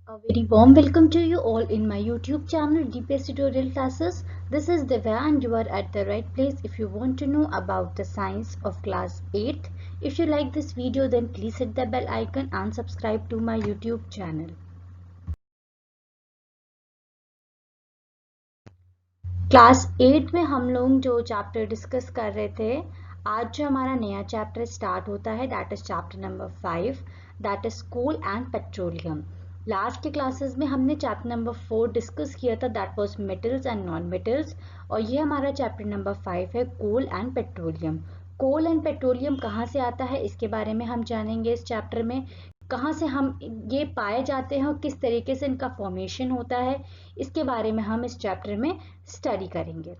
A very warm welcome to you all in my YouTube channel DPS Tutorial Classes. This is Divya and you are at the right place if you want to know about the science of class 8. If you like this video then please hit the bell icon and subscribe to my YouTube channel. Class 8 में हम लोग जो chapter discuss कर रहे थे, आज जो हमारा नया चैप्टर स्टार्ट होता है that is chapter number 5, that is coal and petroleum. Last के क्लासेस में हमने चैप्टर नंबर 4 डिस्कस किया था, that was metals and non metals, और ये हमारा चैप्टर नंबर 5 है coal and petroleum. Coal and petroleum कहाँ से आता है इसके बारे में हम जानेंगे इस चैप्टर में, कहाँ से हम ये पाए जाते हैं और किस तरीके से इनका फॉर्मेशन होता है, इसके बारे में हम इस चैप्टर में स्टडी करेंगे।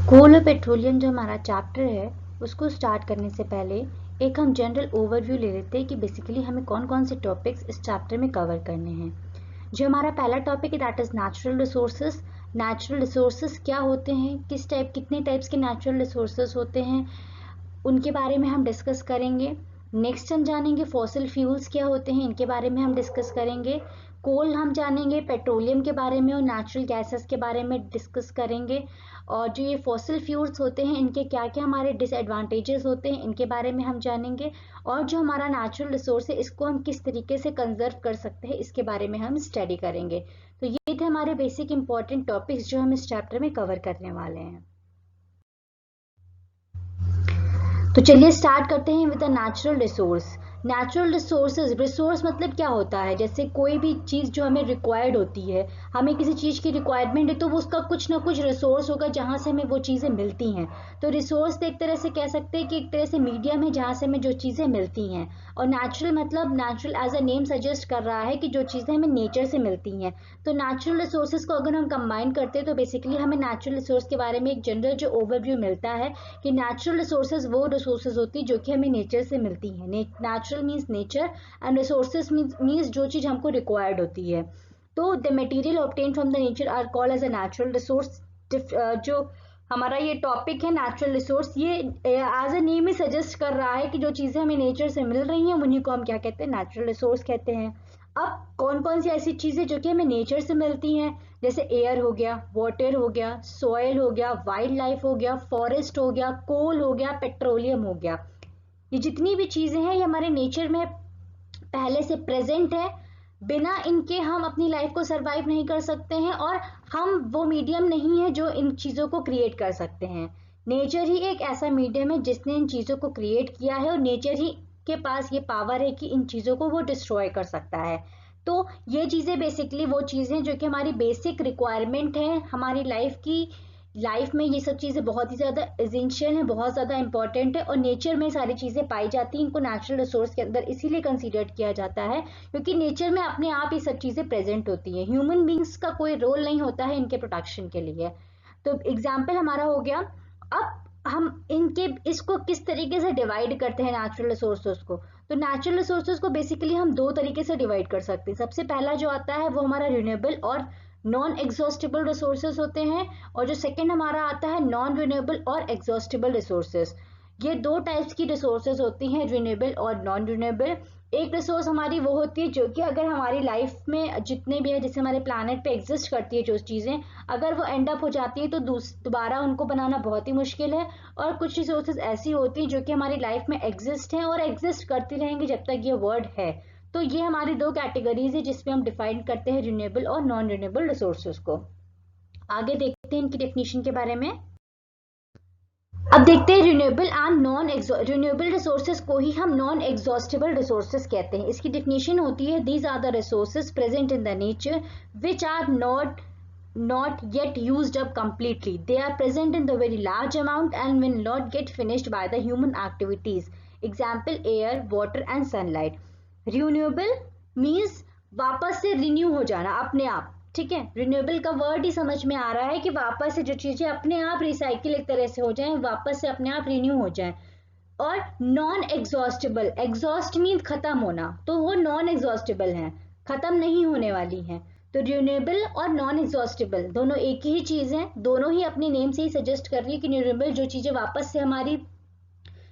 कोल और पेट्रोलियम जो हमारा चैप्टर है उसको स्टार्ट करने से पहले एक हम जनरल ओवरव्यू ले लेते हैं कि बेसिकली हमें कौन कौन से टॉपिक्स इस चैप्टर में कवर करने हैं। जो हमारा पहला टॉपिक है that is natural resources. Natural resources क्या होते हैं, कितने टाइप्स के नेचुरल रिसोर्सेज होते हैं, उनके बारे में हम डिस्कस करेंगे। नेक्स्ट हम जानेंगे फॉसिल फ्यूल्स क्या होते हैं, इनके बारे में हम डिस्कस करेंगे। कोल हम जानेंगे, पेट्रोलियम के बारे में और नेचुरल गैसेस के बारे में डिस्कस करेंगे। और जो ये फॉसिल फ्यूल्स होते हैं इनके क्या क्या हमारे डिसएडवांटेजेस होते हैं इनके बारे में हम जानेंगे। और जो हमारा नेचुरल रिसोर्स है इसको हम किस तरीके से कंजर्व कर सकते हैं इसके बारे में हम स्टडी करेंगे। तो ये थे हमारे बेसिक इंपॉर्टेंट टॉपिक्स जो हम इस चैप्टर में कवर करने वाले हैं। तो चलिए स्टार्ट करते हैं with the natural resource. Natural resources, resource मतलब क्या होता है, जैसे कोई भी चीज़ जो हमें रिक्वायर्ड होती है, हमें किसी चीज़ की रिक्वायरमेंट है तो वो उसका कुछ ना कुछ रिसोर्स होगा जहाँ से हमें वो चीज़ें मिलती हैं। तो रिसोर्स एक तरह से कह सकते हैं कि एक तरह से मीडियम है जहाँ से हमें जो चीज़ें मिलती हैं। और नेचुरल मतलब natural as a name suggest कर रहा है कि जो चीज़ें हमें नेचर से मिलती हैं। तो नेचुरल रिसोर्सेज को अगर हम कंबाइन करते हैं तो बेसिकली हमें नेचुरल रिसोर्स के बारे में एक जनरल जो ओवरव्यू मिलता है कि नेचुरल रिसोर्सेज वो रिसोर्सेज होती है जो कि हमें नेचर से मिलती हैं। Natural means nature and resources means जो चीज़ हमको रिक्वायर्ड होती है। तो the material obtain from the nature are called as a natural resource. जो हमारा ये टॉपिक है नेचुरल रिसोर्स, ये एज अ नेम ही सजेस्ट कर रहा है कि जो चीज़ें हमें नेचर से मिल रही हैं उन्हीं को हम क्या कहते हैं, नेचुरल रिसोर्स कहते हैं। अब कौन कौन सी ऐसी चीज़ें जो कि हमें नेचर से मिलती हैं, जैसे एयर हो गया, वाटर हो गया, सॉइल हो गया, वाइल्ड लाइफ हो गया, फॉरेस्ट हो गया, कोल हो गया, पेट्रोलियम हो गया। ये जितनी भी चीज़ें हैं ये हमारे नेचर में पहले से प्रेजेंट है, बिना इनके हम अपनी लाइफ को सरवाइव नहीं कर सकते हैं और हम वो मीडियम नहीं है जो इन चीज़ों को क्रिएट कर सकते हैं। नेचर ही एक ऐसा मीडियम है जिसने इन चीज़ों को क्रिएट किया है और नेचर ही के पास ये पावर है कि इन चीज़ों को वो डिस्ट्रॉय कर सकता है। तो ये चीज़ें बेसिकली वो चीज़ें जो कि हमारी बेसिक रिक्वायरमेंट है हमारी लाइफ में ये सब चीज़ें बहुत ही ज़्यादा एसेंशियल है, बहुत ज़्यादा इंपॉर्टेंट है और नेचर में सारी चीज़ें पाई जाती हैं। इनको नेचुरल रिसोर्स के अंदर इसीलिए कंसीडर किया जाता है क्योंकि नेचर में अपने आप ये सब चीज़ें प्रेजेंट होती हैं। ह्यूमन बींग्स का कोई रोल नहीं होता है इनके प्रोटेक्शन के लिए। तो एग्जाम्पल हमारा हो गया। अब हम इनके इसको किस तरीके से डिवाइड करते हैं नेचुरल रिसोर्सेज को, तो नेचुरल रिसोर्सेज को बेसिकली हम दो तरीके से डिवाइड कर सकते हैं। सबसे पहला जो आता है वो हमारा रिन्यूएबल और नॉन एग्जॉस्टिबल रिसोर्सेज होते हैं, और जो सेकंड हमारा आता है नॉन रिन्यूएबल और एग्जॉस्टिबल रिसोर्सेज। ये दो टाइप्स की रिसोर्सेज होती हैं, रिन्यूएबल और नॉन रिन्यूएबल। एक रिसोर्स हमारी वो होती है जो कि अगर हमारी लाइफ में जितने भी है, जैसे हमारे प्लानट पे एग्जिस्ट करती है जो चीज़ें, अगर वो एंड अप हो जाती है तो दोबारा उनको बनाना बहुत ही मुश्किल है। और कुछ रिसोर्सेज ऐसी होती हैं जो कि हमारी लाइफ में एग्जिस्ट हैं और एग्जिस्ट करती रहेंगी जब तक ये वर्ड है। तो ये हमारी दो कैटेगरीज है जिसमें हम डिफाइन करते हैं रिन्यूएबल और नॉन रिन्यूएबल रिसोर्सेज को। आगे देखते हैं इनकी डेफिनेशन के बारे में। अब देखते हैं renewable and non renewable resources को ही हम नॉन एग्जॉस्टिबल रिसोर्सेज कहते हैं। इसकी डेफिनेशन होती है these are the resources present in the nature which are not yet used up completely. They are present in the very large amount and will not get finished by the human activities. Example air, water and sunlight. Renewable means वापस से renew हो जाना अपने आप, ठीक है। Renewable का word ही समझ में आ रहा है कि वापस से जो चीजें अपने आप रिसाइकिल एक तरह से हो जाएं, वापस से अपने आप रिन्यू हो जाएं। और नॉन एग्जॉस्टेबल, एग्जॉस्ट मीन खत्म होना, तो वो नॉन एग्जॉस्टेबल हैं, खत्म नहीं होने वाली हैं। तो रिन्यूएबल और नॉन एग्जॉस्टेबल दोनों एक ही चीज है, दोनों ही अपने नेम से ही सजेस्ट कर रही है कि रिन्यूएबल जो चीजें वापस से हमारी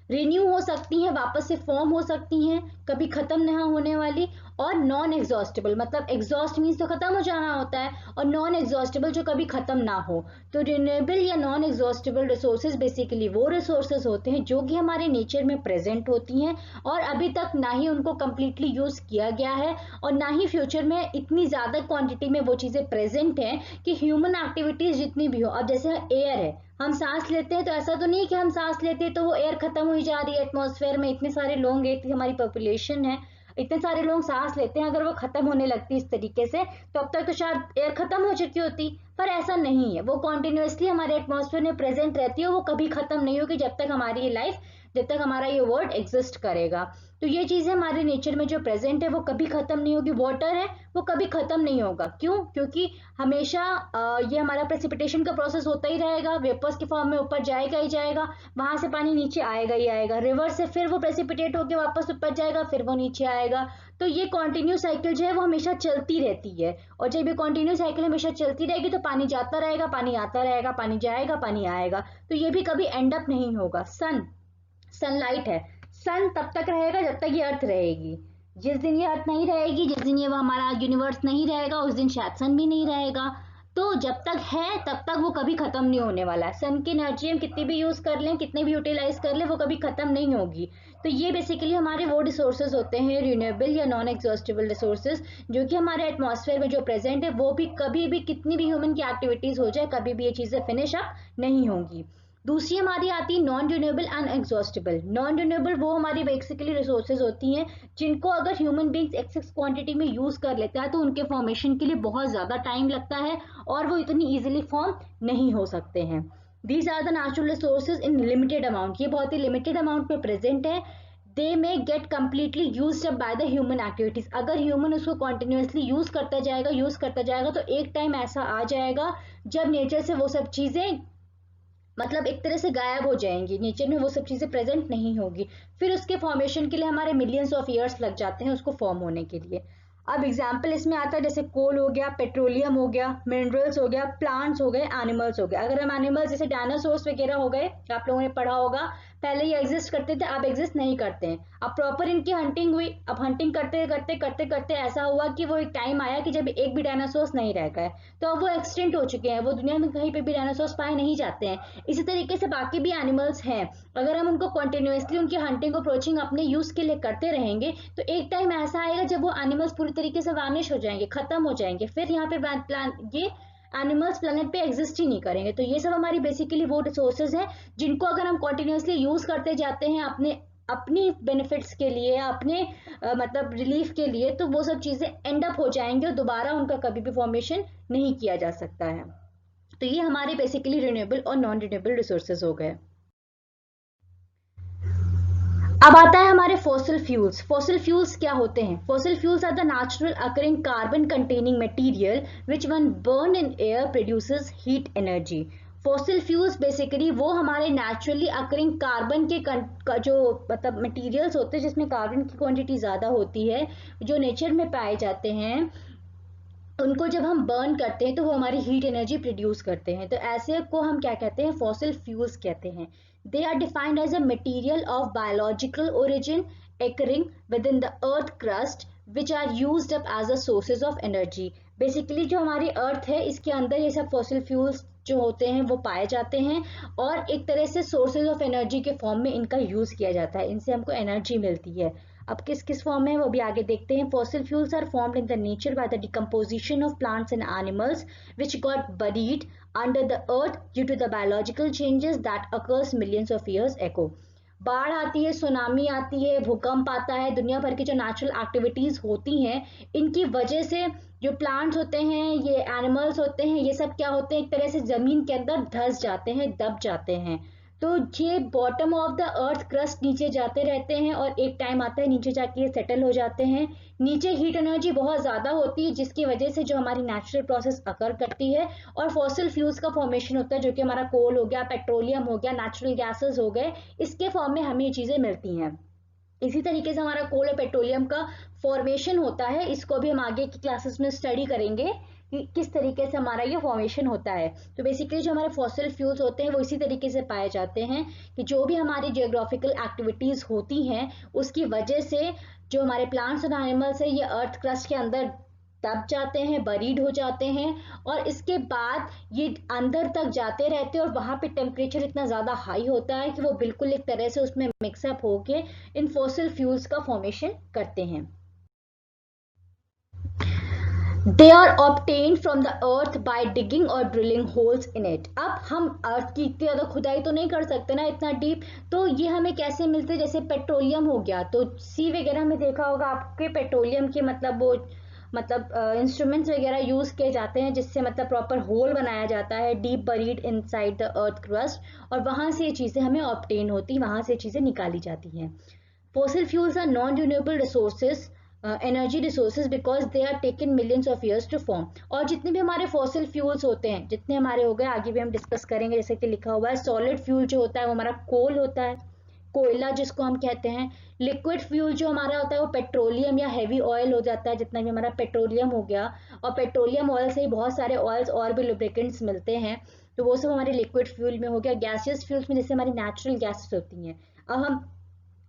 रिन्यू हो सकती हैं, वापस से फॉर्म हो सकती हैं, कभी खत्म नहीं होने वाली, और नॉन एग्जॉस्टेबल मतलब एग्जॉस्ट मीन्स तो खत्म हो जाना होता है, और नॉन एग्जॉस्टेबल जो कभी खत्म ना हो। तो रिन्यूएबल या नॉन एग्जॉस्टेबल रिसोर्सेज बेसिकली वो रिसोर्सेज होते हैं जो कि हमारे नेचर में प्रेजेंट होती हैं और अभी तक ना ही उनको कम्प्लीटली यूज किया गया है और ना ही फ्यूचर में इतनी ज्यादा क्वांटिटी में वो चीजें प्रेजेंट हैं कि ह्यूमन एक्टिविटीज जितनी भी हो। अब जैसे एयर है, हम सांस लेते हैं तो ऐसा तो नहीं कि हम सांस लेते हैं तो वो एयर खत्म हुई जा रही है एटमॉस्फेयर में, इतने सारे लोग हैं, इतनी हमारी पॉपुलेशन है, इतने सारे लोग सांस लेते हैं, अगर वो खत्म होने लगती इस तरीके से तो अब तक तो शायद एयर खत्म हो चुकी होती, पर ऐसा नहीं है, वो कॉन्टिन्यूसली हमारे एटमॉस्फेयर में प्रेजेंट रहती है, वो कभी खत्म नहीं होगी जब तक हमारी ये लाइफ, जब तक हमारा ये वर्ल्ड एग्जिस्ट करेगा। तो ये चीजें हमारे नेचर में जो प्रेजेंट है वो कभी खत्म नहीं होगी। वाटर है वो कभी खत्म नहीं होगा, क्यों? क्योंकि हमेशा ये हमारा प्रेसिपिटेशन का प्रोसेस होता ही रहेगा, वेपर्स के फॉर्म में ऊपर जाएगा ही जाएगा, वहां से पानी नीचे आएगा ही आएगा, रिवर से फिर वो प्रेसिपिटेट होकर वापस ऊपर जाएगा, फिर वो नीचे आएगा। तो ये कॉन्टिन्यू साइकिल जो है वो हमेशा चलती रहती है, और जब ये कॉन्टिन्यू साइकिल हमेशा चलती रहेगी तो पानी जाता रहेगा, पानी आता रहेगा, पानी जाएगा, पानी आएगा, तो ये भी कभी एंड अप नहीं होगा। सनलाइट है, सन तब तक रहेगा जब तक ये अर्थ रहेगी, जिस दिन ये अर्थ नहीं रहेगी, जिस दिन ये हमारा यूनिवर्स नहीं रहेगा, उस दिन शायद सन भी नहीं रहेगा। तो जब तक है तब तक वो कभी खत्म नहीं होने वाला है। सन की एनर्जी हम कितनी भी यूज कर लें, कितने भी यूटिलाइज कर लें, वो कभी खत्म नहीं होगी। तो ये बेसिकली हमारे वो रिसोर्सेज होते हैं रिन्यूएबल या नॉन एग्जॉस्टेबल रिसोर्सेज, जो कि हमारे एटमॉस्फेयर में जो प्रेजेंट है वो भी कभी भी कितनी भी ह्यूमन की एक्टिविटीज हो जाए कभी भी ये चीजें फिनिश अप नहीं होंगी। दूसरी हमारी आती है नॉन रिन्यूएबल अनएग्जॉस्टेबल। नॉन रिन्यूएबल वो हमारी बेसिकली रिसोर्सेज होती हैं जिनको अगर ह्यूमन बींग्स एक्सेस क्वांटिटी में यूज कर लेता है तो उनके फॉर्मेशन के लिए बहुत ज्यादा टाइम लगता है और वो इतनी इजीली फॉर्म नहीं हो सकते हैं। These are the natural resources in limited amount, ये बहुत ही लिमिटेड अमाउंट में प्रेजेंट है। They may get completely use up by the human activities, अगर ह्यूमन उसको कॉन्टिन्यूसली यूज करता जाएगा तो एक टाइम ऐसा आ जाएगा जब नेचर से वो सब चीजें मतलब एक तरह से गायब हो जाएंगी, नेचर में वो सब चीजें प्रेजेंट नहीं होगी, फिर उसके फॉर्मेशन के लिए हमारे मिलियंस ऑफ ईयर्स लग जाते हैं उसको फॉर्म होने के लिए। अब एग्जाम्पल इसमें आता है जैसे कोल हो गया, पेट्रोलियम हो गया, मिनरल्स हो गया, प्लांट्स हो गए, एनिमल्स हो गए। अगर हम एनिमल्स जैसे डायनासोर्स वगैरह हो गए, आप लोगों ने पढ़ा होगा, पहले ये एग्जिस्ट करते थे, अब एग्जिस्ट नहीं करते हैं। अब प्रॉपर इनकी हंटिंग हुई, अब हंटिंग करते करते करते करते ऐसा हुआ कि वो एक टाइम आया कि जब एक भी डायनासोर्स नहीं रह गए, तो अब वो एक्सटिंक्ट हो चुके हैं, वो दुनिया में कहीं पे भी डायनासोर्स पाए नहीं जाते हैं। इसी तरीके से बाकी भी एनिमल्स हैं, अगर हम उनको कंटिन्यूसली उनकी हंटिंग अप्रोचिंग अपने यूज के लिए करते रहेंगे तो एक टाइम ऐसा आएगा जब वो एनिमल्स पूरी तरीके से वानिश हो जाएंगे, खत्म हो जाएंगे, फिर यहाँ पे ये एनिमल्स प्लेनेट पे एग्जिस्ट ही नहीं करेंगे। तो ये सब हमारी बेसिकली वो रिसोर्सेज हैं जिनको अगर हम कंटिन्यूसली यूज करते जाते हैं अपनी बेनिफिट्स के लिए, अपने मतलब रिलीफ के लिए, तो वो सब चीजें एंड अप हो जाएंगे और दोबारा उनका कभी भी फॉर्मेशन नहीं किया जा सकता है। तो ये हमारे बेसिकली रिन्यूएबल और नॉन रिन्यूएबल रिसोर्सेज हो गए। अब आता है हमारे फॉसिल फ्यूल्स। फॉसिल फ्यूल्स क्या होते हैं? Fossil fuels are the natural occurring carbon containing material which when burn in air produces heat energy. Fossil fuels basically वो हमारे नेचुरली अकरिंग कार्बन के जो मतलब मटेरियल्स होते हैं जिसमें कार्बन की क्वांटिटी ज्यादा होती है, जो नेचर में पाए जाते हैं, उनको जब हम बर्न करते हैं तो वो हमारी हीट एनर्जी प्रोड्यूस करते हैं। तो ऐसे को हम क्या कहते हैं? फॉसिल फ्यूल्स कहते हैं। They are defined as a material of biological origin occurring within the earth crust which are used up as a sources of energy। Basically जो हमारी अर्थ है इसके अंदर ये सब फॉसिल फ्यूल्स जो होते हैं वो पाए जाते हैं और एक तरह से सोर्सेज ऑफ एनर्जी के फॉर्म में इनका यूज किया जाता है, इनसे हमको एनर्जी मिलती है। अब किस किस फॉर्म में वो भी आगे देखते हैं। Fossil fuels are formed in the nature by the decomposition of plants and animals which got buried under the earth due to the biological changes that occurs millions of years ago. बाढ़ आती है, tsunami आती है, भूकंप आता है, दुनिया भर की जो नेचुरल एक्टिविटीज होती हैं इनकी वजह से जो प्लांट्स होते हैं, ये एनिमल्स होते हैं, ये सब क्या होते हैं, एक तरह से जमीन के अंदर धंस जाते हैं, दब जाते हैं। तो ये bottom of the earth crust नीचे जाते रहते हैं और एक टाइम आता है नीचे जाके ये सेटल हो जाते हैं। नीचे हीट एनर्जी बहुत ज्यादा होती है जिसकी वजह से जो हमारी नेचुरल प्रोसेस अकर करती है और फॉसिल फ्यूल्स का फॉर्मेशन होता है जो कि हमारा कोल हो गया, पेट्रोलियम हो गया, नेचुरल गैसेस हो गए, इसके फॉर्म में हमें ये चीजें मिलती हैं। इसी तरीके से हमारा कोल और पेट्रोलियम का फॉर्मेशन होता है, इसको भी हम आगे की क्लासेस में स्टडी करेंगे कि किस तरीके से हमारा ये फॉर्मेशन होता है। तो बेसिकली जो हमारे फॉसिल फ्यूल्स होते हैं वो इसी तरीके से पाए जाते हैं कि जो भी हमारी जियोग्राफिकल एक्टिविटीज होती हैं उसकी वजह से जो हमारे प्लांट्स और एनिमल्स है ये अर्थ क्रस्ट के अंदर दब जाते हैं, बरीड हो जाते हैं और इसके बाद ये अंदर तक जाते रहते हैं और वहां पे टेम्परेचर इतना ज्यादा हाई होता है कि वो बिल्कुल एक तरह से उसमें मिक्सअप होके इन फॉसिल फ्यूल्स का फॉर्मेशन करते हैं। They are obtained from the earth by digging or drilling holes in it. अब हम अर्थ की इतनी ज्यादा खुदाई तो नहीं कर सकते ना इतना डीप, तो ये हमें कैसे मिलते हैं? जैसे पेट्रोलियम हो गया, तो सी वगैरह में देखा होगा आपके पेट्रोलियम के मतलब वो इंस्ट्रूमेंट्स वगैरह यूज किए जाते हैं जिससे मतलब प्रॉपर होल बनाया जाता है deep buried inside the earth crust और वहां से ये चीजें हमें ऑब्टेन होती, वहां से चीजें निकाली जाती हैं। Fossil fuels are non renewable resources energy resources because they are taken millions of years to form. और जितने भी हमारे फॉसिल फ्यूल्स होते हैं, जितने हमारे हो गए, आगे भी हम डिस्कस करेंगे, जैसे कि लिखा हुआ है सॉलिड फ्यूल जो होता है वो हमारा कोल होता है, कोयला जिसको हम कहते हैं। लिक्विड फ्यूल जो हमारा होता है वो पेट्रोलियम या हैवी ऑयल हो जाता है, जितना भी हमारा पेट्रोलियम हो गया, और पेट्रोलियम ऑयल से ही बहुत सारे ऑयल्स और भी लुब्रिकेंट्स मिलते हैं, तो वो सब हमारे लिक्विड फ्यूल में हो गया। गैसियस फ्यूल्स में जैसे हमारी नेचुरल गैसेस होती हैं, अब हम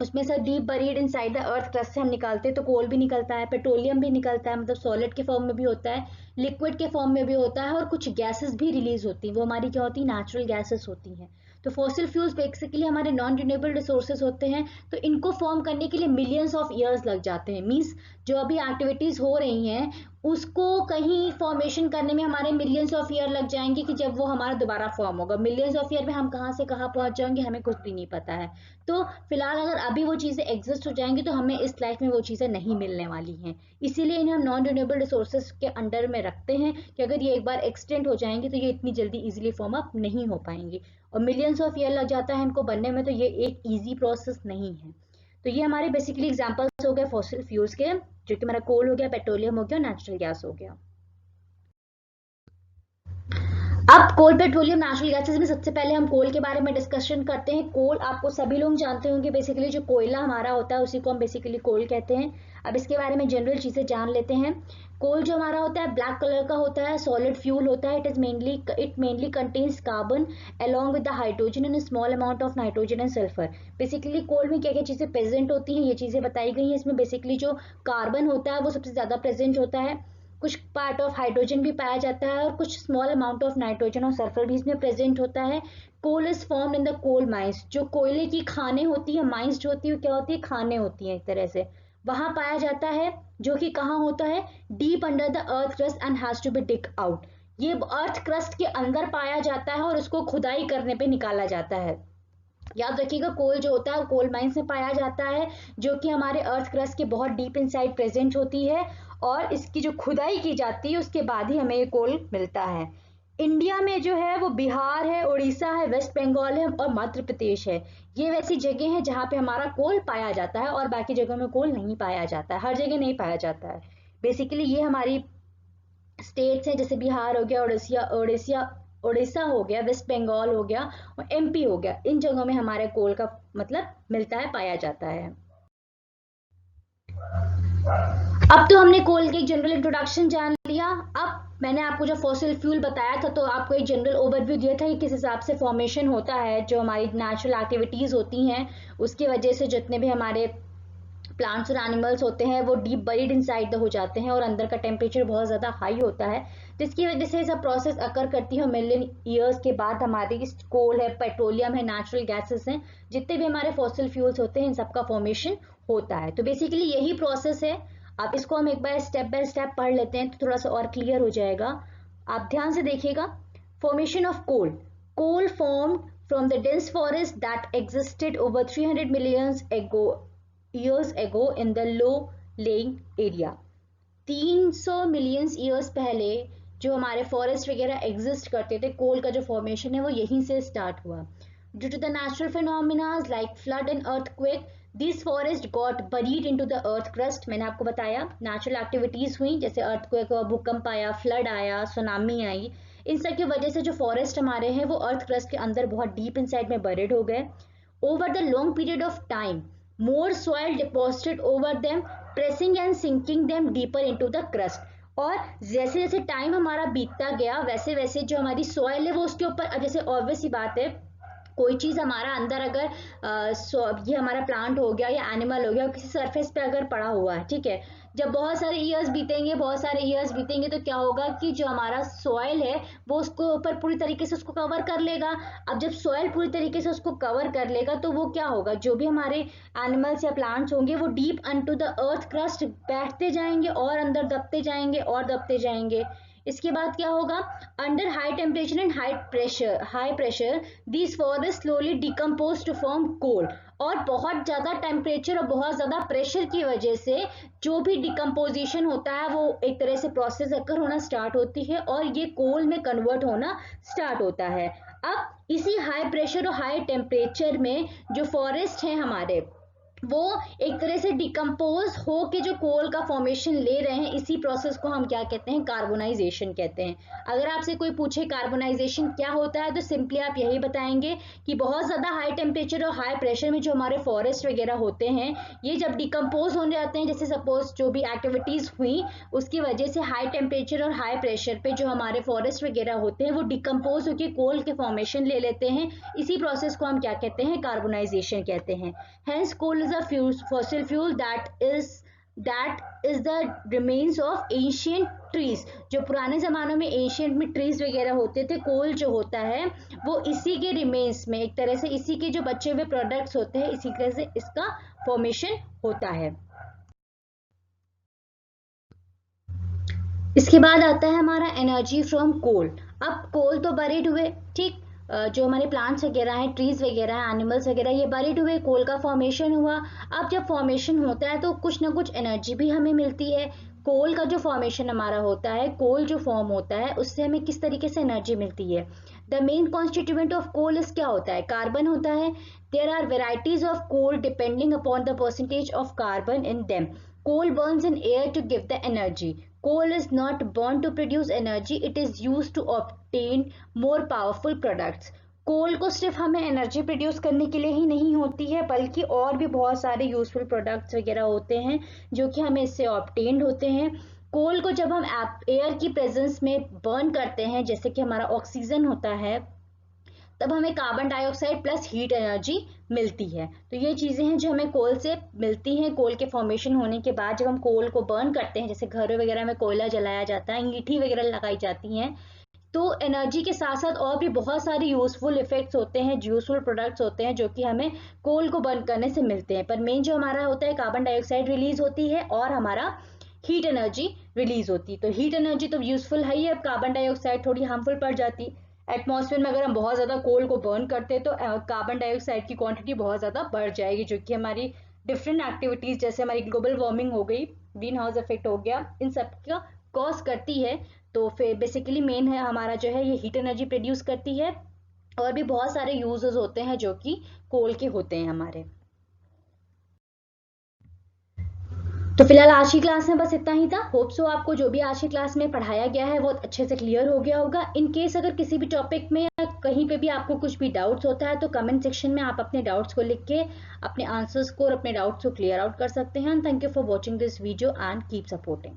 उसमें से deep buried inside the earth crust से हम निकालते हैं तो कोल भी निकलता है, पेट्रोलियम भी निकलता है, मतलब सॉलिड के फॉर्म में भी होता है, लिक्विड के फॉर्म में भी होता है, और कुछ गैसेस भी रिलीज होती हैं, वो हमारी क्या होती है? नेचुरल गैसेस होती हैं। तो फॉसिल फ्यूल्स बेसिकली हमारे नॉन रिन्यूएबल रिसोर्सेज होते हैं, तो इनको फॉर्म करने के लिए मिलियंस ऑफ ईयर्स लग जाते हैं। मींस जो अभी एक्टिविटीज हो रही हैं उसको कहीं फॉर्मेशन करने में हमारे मिलियंस ऑफ ईयर लग जाएंगे कि जब वो हमारा दोबारा फॉर्म होगा। मिलियंस ऑफ ईयर में हम कहाँ से कहाँ पहुंच जाएंगे हमें कुछ भी नहीं पता है। तो फिलहाल अगर अभी वो चीजें एग्जिस्ट हो जाएंगी तो हमें इस लाइफ में वो चीजें नहीं मिलने वाली हैं, इसीलिए इन्हें हम नॉन रिन्यूएबल रिसोर्सेज के अंडर में रखते हैं कि अगर ये एक बार एक्सटेंड हो जाएंगी तो ये इतनी जल्दी इजीली फॉर्म अप नहीं हो पाएंगी, और मिलियंस ऑफ ईयर लग जाता है इनको बनने में, तो ये एक ईजी प्रोसेस नहीं है। तो ये हमारे बेसिकली एग्जांपल्स हो गए फॉसिल फ्यूल्स के, जो कि हमारा कोल हो गया, पेट्रोलियम हो गया, नेचुरल गैस हो गया। अब कोल, पेट्रोलियम, नेचुरल गैसेस में सबसे पहले हम कोल के बारे में डिस्कशन करते हैं। कोल आपको सभी लोग जानते होंगे, बेसिकली जो कोयला हमारा होता है उसी को हम बेसिकली कोल कहते हैं। अब इसके बारे में जनरल चीजें जान लेते हैं। कोल जो हमारा होता है ब्लैक कलर का होता है, सॉलिड फ्यूल होता है। It mainly contains carbon along with the hydrogen and small amount of nitrogen and sulphur. Basically coal में क्या क्या चीजें प्रेजेंट होती हैं ये चीजें बताई गई हैं। इसमें बेसिकली जो कार्बन होता है वो सबसे ज्यादा प्रेजेंट होता है, कुछ पार्ट ऑफ हाइड्रोजन भी पाया जाता है, और कुछ स्मॉल अमाउंट ऑफ नाइट्रोजन और सल्फर भी इसमें प्रेजेंट होता है। Coal is formed in the coal mines. जो कोयले की खाने होती है, माइंस जो होती है क्या होती है? खाने होती है एक तरह से, वहां पाया जाता है, जो कि कहाँ होता है? Deep under the earth crust and has to be dig out. ये अर्थ क्रस्ट के अंदर पाया जाता है और उसको खुदाई करने पे निकाला जाता है। याद रखिएगा, कोल जो होता है वो कोल माइंस में पाया जाता है, जो कि हमारे अर्थ क्रस्ट के बहुत डीप इनसाइड प्रेजेंट होती है, और इसकी जो खुदाई की जाती है उसके बाद ही हमें ये कोल मिलता है। इंडिया में जो है वो बिहार है, उड़ीसा है, वेस्ट बंगाल है और मध्य प्रदेश है। ये वैसी जगह है जहाँ पे हमारा कोल पाया जाता है, और बाकी जगहों में कोल नहीं पाया जाता है, हर जगह नहीं पाया जाता है। बेसिकली ये हमारी स्टेट्स हैं, जैसे बिहार हो गया, उड़ीसा हो गया, वेस्ट बंगाल हो गया और एमपी हो गया, इन जगहों में हमारे कोल का मतलब मिलता है, पाया जाता है। अब तो हमने कोल के एक जनरल इंट्रोडक्शन जान लिया। अब मैंने आपको जो फॉसिल फ्यूल बताया था तो आपको एक जनरल ओवरव्यू दिया था कि किस हिसाब से फॉर्मेशन होता है, जो हमारी नेचुरल एक्टिविटीज होती हैं उसकी वजह से जितने भी हमारे प्लांट्स और एनिमल्स होते हैं वो डीप बरीड इनसाइड हो जाते हैं और अंदर का टेम्परेचर बहुत ज़्यादा हाई होता है, जिसकी वजह से सब प्रोसेस अकर करती है। मिलियन ईयर्स के बाद हमारी कोल है, पेट्रोलियम है, नेचुरल गैसेस हैं, जितने भी हमारे फॉसिल फ्यूल्स होते हैं इन सबका फॉर्मेशन होता है। तो बेसिकली यही प्रोसेस है। अब इसको हम एक बार स्टेप बाय स्टेप पढ़ लेते हैं तो थोड़ा सा और क्लियर हो जाएगा। आप ध्यान से देखिएगा। Formation of coal. Coal formed from the dense forest that existed over 300 million years ago in the low laying area। 300 million years पहले जो हमारे फॉरेस्ट वगैरह एग्जिस्ट करते थे, कोल का जो फॉर्मेशन है वो यहीं से स्टार्ट हुआ। Due to the natural phenomena like flood and earthquake, this forest got buried into the earth crust. मैंने आपको बताया नेचुरल एक्टिविटीज हुई, जैसे अर्थक्वेक हुआ, भूकंप आया, फ्लड आया, सुनामी आई, इन सब की वजह से जो फॉरेस्ट हमारे हैं वो अर्थ क्रस्ट के अंदर बहुत डीप इनसाइड में बरीड हो गए। Over the long period of time more soil deposited over them, pressing and sinking them deeper into the crust। और जैसे जैसे टाइम हमारा बीतता गया वैसे वैसे जो हमारी सॉइल है वो उसके ऊपर, जैसे ऑब्वियस सी बात है, कोई चीज हमारा अंदर अगर ये हमारा प्लांट हो गया या एनिमल हो गया किसी सरफेस पे अगर पड़ा हुआ है, ठीक है, जब बहुत सारे ईयर्स बीतेंगे, बहुत सारे ईयर्स बीतेंगे तो क्या होगा कि जो हमारा सॉइल है वो उसको ऊपर पूरी तरीके से उसको कवर कर लेगा। अब जब सॉइल पूरी तरीके से उसको कवर कर लेगा तो वो क्या होगा, जो भी हमारे एनिमल्स या प्लांट्स होंगे वो deep unto the earth crust बैठते जाएंगे और अंदर दबते जाएंगे और दबते जाएंगे। इसके बाद क्या होगा, under high temperature and high pressure these forest slowly decompose to form coal. और बहुत ज्यादा टेम्परेचर और बहुत ज्यादा प्रेशर की वजह से जो भी डिकम्पोजिशन होता है वो एक तरह से प्रोसेस अकर होना स्टार्ट होती है और ये कोल में कन्वर्ट होना स्टार्ट होता है। अब इसी हाई प्रेशर और हाई टेम्परेचर में जो फॉरेस्ट है हमारे, वो एक तरह से डिकम्पोज हो के जो कोल का फॉर्मेशन ले रहे हैं, इसी प्रोसेस को हम क्या कहते हैं, कार्बोनाइजेशन कहते हैं। अगर आपसे कोई पूछे कार्बोनाइजेशन क्या होता है तो सिंपली आप यही बताएंगे कि बहुत ज्यादा हाई टेम्परेचर और हाई प्रेशर में जो हमारे फॉरेस्ट वगैरह होते हैं ये जब डिकम्पोज होने जाते हैं, जैसे सपोज जो भी एक्टिविटीज हुई उसकी वजह से हाई टेम्परेचर और हाई प्रेशर पे जो हमारे फॉरेस्ट वगैरह होते हैं वो डिकम्पोज होकर कोल के फॉर्मेशन ले लेते हैं, इसी प्रोसेस को हम क्या कहते हैं, कार्बोनाइजेशन कहते हैं। Hence, coal is a fossil fuel that is the remains of ancient trees। जो पुराने जमानों में एशियंट में ट्रीज वगैरह होते थे, कोल जो होता है वो इसी के रिमेन्स में, एक तरह से इसी के जो बचे हुए प्रोडक्ट्स होते हैं, इसी तरह से इसका फॉर्मेशन होता है। इसके बाद आता है हमारा एनर्जी फ्रॉम कोल। अब कोल तो बरीड हुए, ठीक, जो हमारे प्लांट्स वगैरह हैं, ट्रीज वगैरह हैं, एनिमल्स वगैरह, ये बरीड हुए, कोल का फॉर्मेशन हुआ। अब जब फॉर्मेशन होता है तो कुछ ना कुछ एनर्जी भी हमें मिलती है। कोल का जो फॉर्मेशन हमारा होता है, कोल जो फॉर्म होता है उससे हमें किस तरीके से एनर्जी मिलती है। The main constituent of coal is क्या होता है, कार्बन होता है। There are varieties of coal depending upon the percentage of carbon in them. Coal burns in air to give the energy. Coal is not burned to produce energy, it is used to obtain more powerful products. कोल को सिर्फ हमें energy produce करने के लिए ही नहीं होती है, बल्कि और भी बहुत सारे यूजफुल प्रोडक्ट्स वगैरह होते हैं जो कि हमें इससे ऑब्टेन्ड होते हैं। कोल को जब हम एयर की प्रेजेंस में बर्न करते हैं, जैसे कि हमारा ऑक्सीजन होता है, तब हमें carbon dioxide plus heat energy मिलती है। तो ये चीजें हैं जो हमें कोल से मिलती हैं। कोल के फॉर्मेशन होने के बाद जब हम कोल को बर्न करते हैं, जैसे घरों वगैरह में कोयला जलाया जाता है, अंगीठी वगैरह लगाई जाती हैं, तो एनर्जी के साथ साथ और भी बहुत सारे यूजफुल इफेक्ट्स होते हैं, यूजफुल प्रोडक्ट्स होते हैं जो कि हमें कोल को बर्न करने से मिलते हैं। पर मेन जो हमारा होता है, कार्बन डाइऑक्साइड रिलीज होती है और हमारा हीट एनर्जी रिलीज होती है। तो हीट एनर्जी तो यूजफुल है ही, अब कार्बन डाइऑक्साइड थोड़ी हार्मफुल पड़ जाती। एटमॉस्फेयर में अगर हम बहुत ज्यादा कोल को बर्न करते हैं तो कार्बन डाइऑक्साइड की क्वांटिटी बहुत ज्यादा बढ़ जाएगी, जो कि हमारी डिफरेंट एक्टिविटीज, जैसे हमारी ग्लोबल वार्मिंग हो गई, ग्रीन हाउस इफेक्ट हो गया, इन सब का कॉज करती है। तो फिर बेसिकली मेन है हमारा जो है ये हीट एनर्जी प्रोड्यूस करती है। और भी बहुत सारे यूजेस होते हैं जो कि कोल के होते हैं हमारे। तो फिलहाल आज की क्लास में बस इतना ही था। होप सो आपको जो भी आज की क्लास में पढ़ाया गया है वो अच्छे से क्लियर हो गया होगा। इन केस अगर किसी भी टॉपिक में या कहीं पे भी आपको कुछ भी डाउट्स होता है तो कमेंट सेक्शन में आप अपने डाउट्स को लिख के अपने आंसर्स को और अपने डाउट्स को क्लियर आउट कर सकते हैं। Thank you for watching this video and keep supporting.